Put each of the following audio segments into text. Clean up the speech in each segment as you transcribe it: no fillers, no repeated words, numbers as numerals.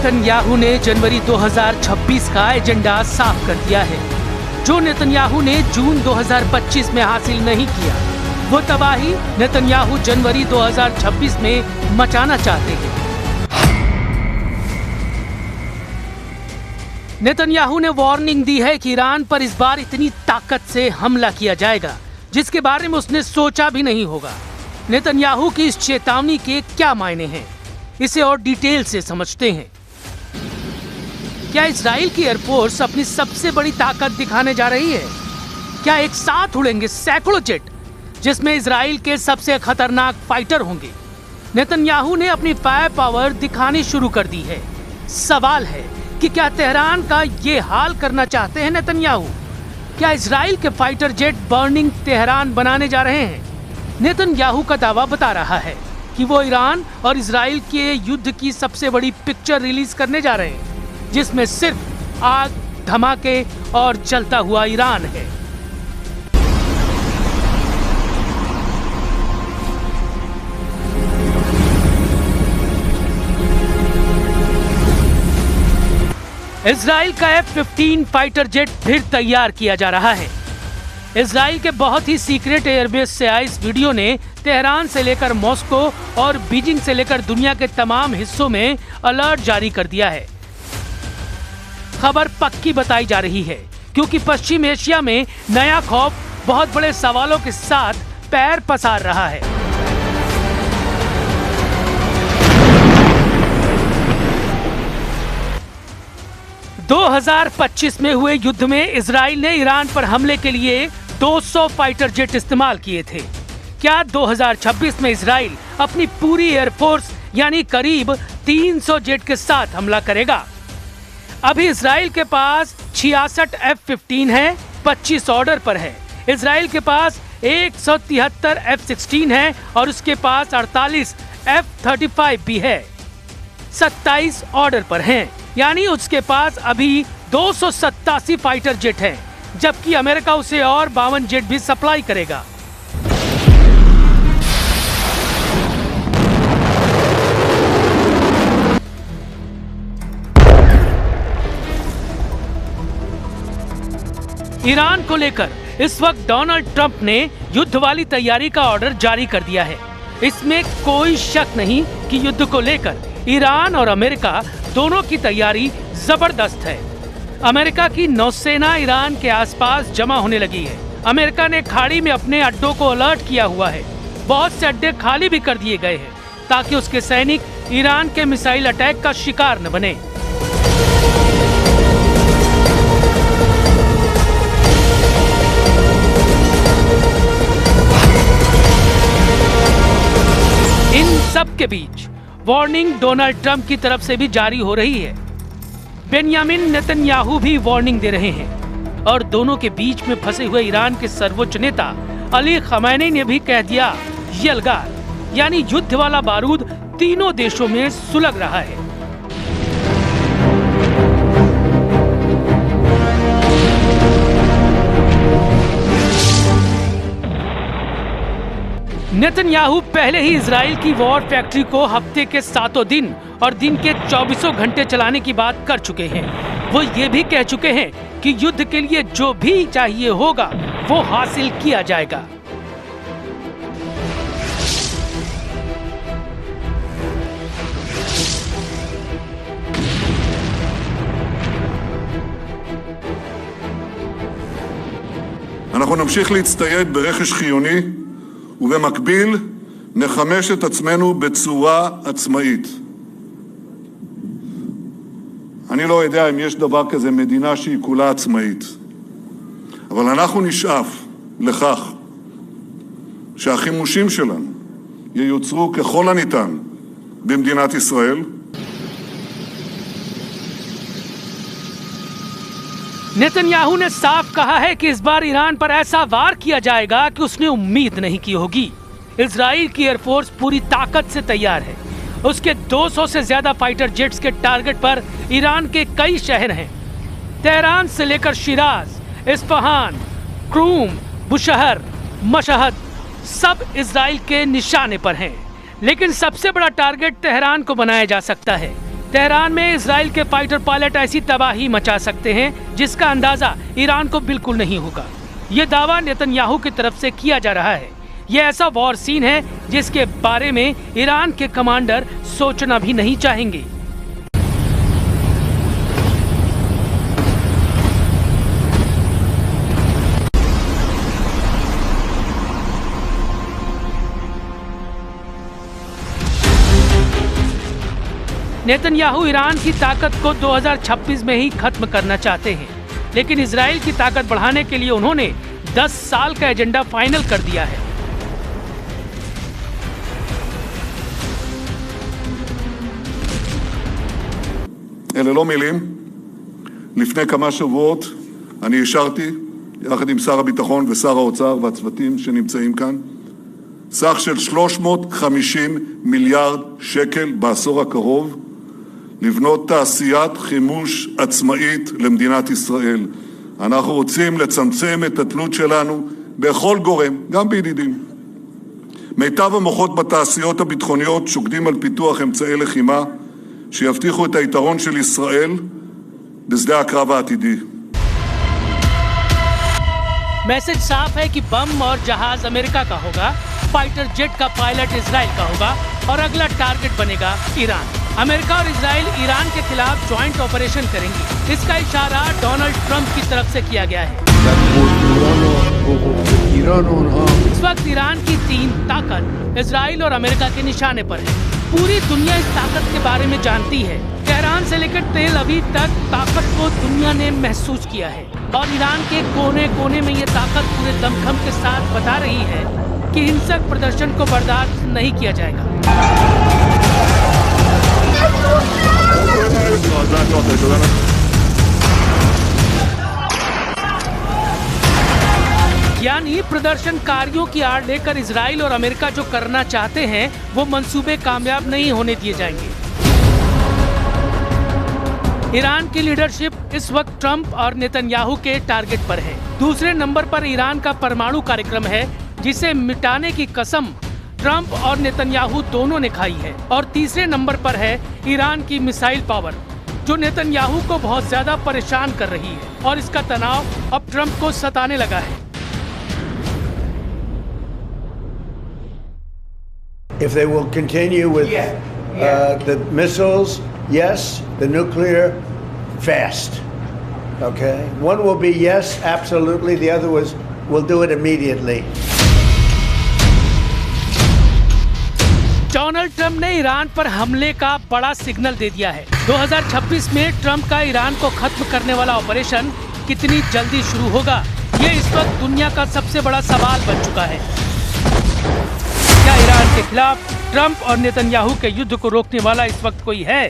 Netanyahu ने जनवरी 2026 का agenda साफ कर दिया है। जो नेतन्याहू ने जून 2025 में हासिल नहीं किया, वो तबाही नेतन्याहू जनवरी 2026 में मचाना चाहते हैं। नेतन्याहू ने वार्निंग दी है कि ईरान पर इस बार इतनी ताकत से हमला किया जाएगा जिसके बारे में उसने सोचा भी नहीं होगा। नेतन्याहू की इस चेतावनी के क्या मायने हैं, इसे और डिटेल से समझते हैं। क्या इजराइल की एयरफोर्स अपनी सबसे बड़ी ताकत दिखाने जा रही है? क्या एक साथ उड़ेंगे सैकड़ों जेट, जिसमें इजराइल के सबसे खतरनाक फाइटर होंगे? नेतन्याहू ने अपनी फायर पावर दिखानी शुरू कर दी है। सवाल है कि क्या तेहरान का ये हाल करना चाहते हैं नेतन्याहू? क्या इजराइल के फाइटर जेट बर्निंग तेहरान बनाने जा रहे हैं? नेतन्याहू का दावा बता रहा है कि वो ईरान और इजराइल के युद्ध की सबसे बड़ी पिक्चर रिलीज करने जा रहे हैं, जिसमें सिर्फ आग, धमाके और जलता हुआ ईरान है। इजराइल का F-15 फाइटर जेट फिर तैयार किया जा रहा है। इजराइल के बहुत ही सीक्रेट एयरबेस से आई इस वीडियो ने तेहरान से लेकर मॉस्को और बीजिंग से लेकर दुनिया के तमाम हिस्सों में अलर्ट जारी कर दिया है। खबर पक्की बताई जा रही है क्योंकि पश्चिम एशिया में नया खौफ बहुत बड़े सवालों के साथ पैर पसार रहा है। – 2025 में हुए युद्ध में इजराइल ने ईरान पर हमले के लिए 200 फाइटर जेट इस्तेमाल किए थे। क्या 2026 में इजराइल अपनी पूरी एयरफोर्स यानी करीब 300 जेट के साथ हमला करेगा? अभी इजराइल के पास 66 F-15 है, 25 ऑर्डर पर है। इजराइल के पास 173 F-16 है और उसके पास 48 F-35 भी है, 27 ऑर्डर पर हैं। यानी उसके पास अभी 287 फाइटर जेट हैं, जबकि अमेरिका उसे और 52 जेट भी सप्लाई करेगा। ईरान को लेकर इस वक्त डोनाल्ड ट्रंप ने युद्ध वाली तैयारी का ऑर्डर जारी कर दिया है। इसमें कोई शक नहीं कि युद्ध को लेकर ईरान और अमेरिका दोनों की तैयारी जबरदस्त है। अमेरिका की नौसेना ईरान के आसपास जमा होने लगी है। अमेरिका ने खाड़ी में अपने अड्डों को अलर्ट किया हुआ है। बहुत से अड्डे खाली भी कर दिए गए हैं ताकि उसके सैनिक ईरान के मिसाइल अटैक का शिकार न बने। इन सब के बीच वार्निंग डोनाल्ड ट्रंप की तरफ से भी जारी हो रही है। बेंयामिन नेतन्याहू भी वार्निंग दे रहे हैं और दोनों के बीच में फंसे हुए ईरान के सर्वोच्च नेता अली खमैनी ने भी कह दिया यलगार, यानी युद्ध वाला बारूद तीनों देशों में सुलग रहा है। नेतन्याहू पहले ही इजराइल की वॉर फैक्ट्री को हफ्ते के 7 दिन और दिन के 24 घंटे चलाने की बात कर चुके हैं। वो ये भी कह चुके हैं कि युद्ध के लिए जो भी चाहिए होगा वो हासिल किया जाएगा। אנחנו נמשיך להצטייד ברכש חיוני ובמקביל נחמש את עצמנו בצורה עצמאית. אני לא יודע אם יש דבר כזה מדינה שהיא כולה עצמאית, אבל אנחנו נשאף לכך שהחימושים שלנו ייוצרו ככל הניתן במדינת ישראל. नेतन्याहू ने साफ कहा है कि इस बार ईरान पर ऐसा वार किया जाएगा कि उसने उम्मीद नहीं की होगी। इजराइल की एयरफोर्स पूरी ताकत से तैयार है। उसके 200 से ज्यादा फाइटर जेट्स के टारगेट पर ईरान के कई शहर हैं। तेहरान से लेकर शिराज, इस्फहान, क्रूम, बुशहर, मशहद सब इजराइल के निशाने पर हैं। लेकिन सबसे बड़ा टारगेट तेहरान को बनाया जा सकता है तेहरान में इजराइल के फाइटर पायलट ऐसी तबाही मचा सकते हैं जिसका अंदाजा ईरान को बिल्कुल नहीं होगा। ये दावा नेतन्याहू की तरफ से किया जा रहा है। ये ऐसा वॉर सीन है जिसके बारे में ईरान के कमांडर सोचना भी नहीं चाहेंगे। नेतन्याहू ईरान की ताकत को 2026 में ही खत्म करना चाहते हैं, लेकिन इजराइल की ताकत बढ़ाने के लिए उन्होंने 10 साल का एजेंडा फाइनल कर दिया है। אלה לא מילים. לפני כמה שבועות אני אישרתי, יחד עם שר הביטחון ושר האוצר והצוותים שנמצאים כאן, סך של 350 מיליארד שקל בעשור הקרוב, לבנות תעשיית חימוש עצמאית למדינת ישראל. אנחנו רוצים לצמצם את התלות שלנו בכל גורם, גם בידידים. מיטב המוחות בתעשיות הביטחוניות שוקדים על פיתוח אמצעי לחימה שיבטיחו את היתרון של ישראל בשדה הקרב העתידי. मैसेज साफ है कि बम और जहाज अमेरिका का होगा, फाइटर जेट का पायलट इजराइल का होगा और अगला टारगेट बनेगा ईरान। अमेरिका और इजराइल ईरान के खिलाफ ज्वाइंट ऑपरेशन करेंगे। इसका इशारा डोनाल्ड ट्रंप की तरफ से किया गया है। इस वक्त ईरान की तीन ताकत इजराइल और अमेरिका के निशाने पर है। पूरी दुनिया इस ताकत के बारे में जानती है। तेहरान से लेकर तेल अवीव तक ताकत को दुनिया ने महसूस किया है और ईरान के कोने कोने में ये ताकत पूरे दमखम के साथ बता रही है कि हिंसक प्रदर्शन को बर्दाश्त नहीं किया जाएगा। यानी प्रदर्शनकारियों की आड़ लेकर इजराइल और अमेरिका जो करना चाहते हैं वो मंसूबे कामयाब नहीं होने दिए जाएंगे। ईरान की लीडरशिप इस वक्त ट्रंप और नेतन्याहू के टारगेट पर है। दूसरे नंबर पर ईरान का परमाणु कार्यक्रम है जिसे मिटाने की कसम ट्रंप और नेतन्याहू दोनों ने खाई है। और तीसरे नंबर पर है ईरान की मिसाइल पावर जो नेतन्याहू को बहुत ज्यादा परेशान कर रही है और इसका तनाव अब ट्रंप को सताने लगा है। If they will continue with the missiles, yes. The nuclear, fast. Okay? One will be yes, absolutely. The other will do it immediately. Donald Trump ने ईरान पर हमले का बड़ा सिग्नल दे दिया है। 2026 में ट्रंप का ईरान को खत्म करने वाला ऑपरेशन कितनी जल्दी शुरू होगा, ये इस वक्त दुनिया का सबसे बड़ा सवाल बन चुका है। क्या ईरान के खिलाफ ट्रंप और नेतन्याहू के युद्ध को रोकने वाला इस वक्त कोई है?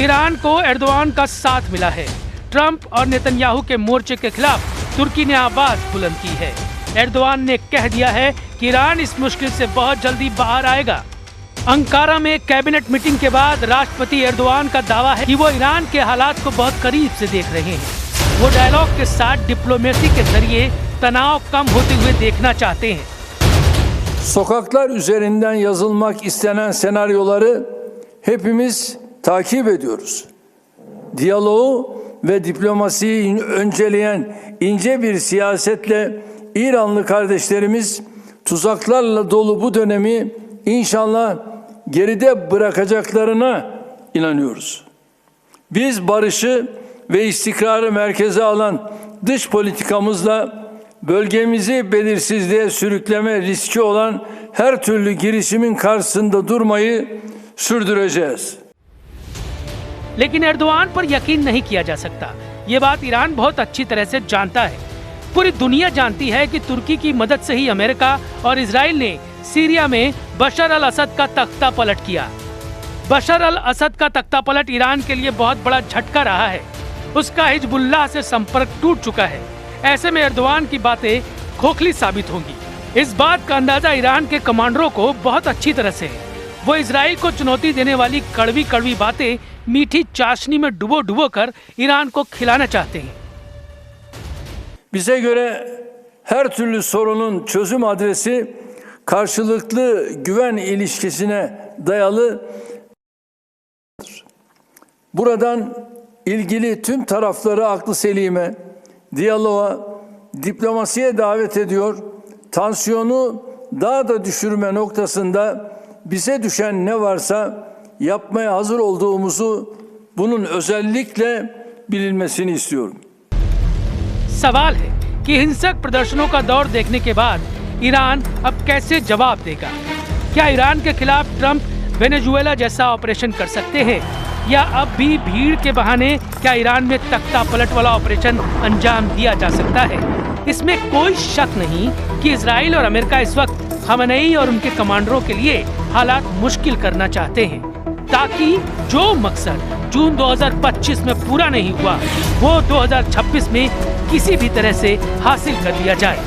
ईरान को एर्दोआन का साथ मिला है। ट्रंप और नेतन्याहू के मोर्चे के खिलाफ तुर्की ने आवाज बुलंद की है। एर्दोआन ने कह दिया है कि ईरान इस मुश्किल से बहुत जल्दी बाहर आएगा। अंकारा में कैबिनेट मीटिंग के बाद राष्ट्रपति एर्दोआन का दावा है कि वो ईरान के हालात को बहुत करीब से देख रहे हैं। वो डायलॉग के साथ डिप्लोमेसी के जरिए तनाव कम होते हुए देखना चाहते हैं। Sokaklar üzerinden yazılmak istenen senaryoları hepimiz takip ediyoruz. Diyaloğu ve diplomasiyi önceleyen ince bir siyasetle İranlı kardeşlerimiz tuzaklarla dolu bu dönemi inşallah geride bırakacaklarına inanıyoruz. Biz barışı ve istikrarı merkeze alan dış politikamızla bölgemizi belirsizliğe sürükleme riski olan her türlü girişimin karşısında durmayı sürdüreceğiz. लेकिन Erdogan पर यकीन नहीं किया जा सकता। ये बात Iran बहुत अच्छी तरह से जानता है। पूरी दुनिया जानती है कि तुर्की की मदद से ही अमेरिका और इजराइल ने सीरिया में बशर अल असद का तख्ता पलट किया। बशर अल असद का तख्ता पलट ईरान के लिए बहुत बड़ा झटका रहा है। उसका हिजबुल्लाह से संपर्क टूट चुका है। ऐसे में एर्दोआन की बातें खोखली साबित होंगी। इस बात का अंदाजा ईरान के कमांडरों को बहुत अच्छी तरह से है। वो इजराइल को चुनौती देने वाली कड़वी कड़वी बातें मीठी चाशनी में डुबो डुबो कर ईरान को खिलाना चाहते हैं। Bize göre her türlü sorunun çözüm adresi karşılıklı güven ilişkisine dayalı. Buradan ilgili tüm tarafları aklı selime, diyaloğa, diplomasiye davet ediyor. Tansiyonu daha da düşürme noktasında bize düşen ne varsa yapmaya hazır olduğumuzu bunun özellikle bilinmesini istiyorum. सवाल है कि हिंसक प्रदर्शनों का दौर देखने के बाद ईरान अब कैसे जवाब देगा। क्या ईरान के खिलाफ ट्रंप वेनेजुएला जैसा ऑपरेशन कर सकते हैं, या अब भी भीड़ के बहाने क्या ईरान में तख्ता पलट वाला ऑपरेशन अंजाम दिया जा सकता है। इसमें कोई शक नहीं कि इजराइल और अमेरिका इस वक्त खमेनी और उनके कमांडरों के लिए हालात मुश्किल करना चाहते हैं, ताकि जो मकसद जून 2025 में पूरा नहीं हुआ वो 2026 में किसी भी तरह से हासिल कर लिया जाए।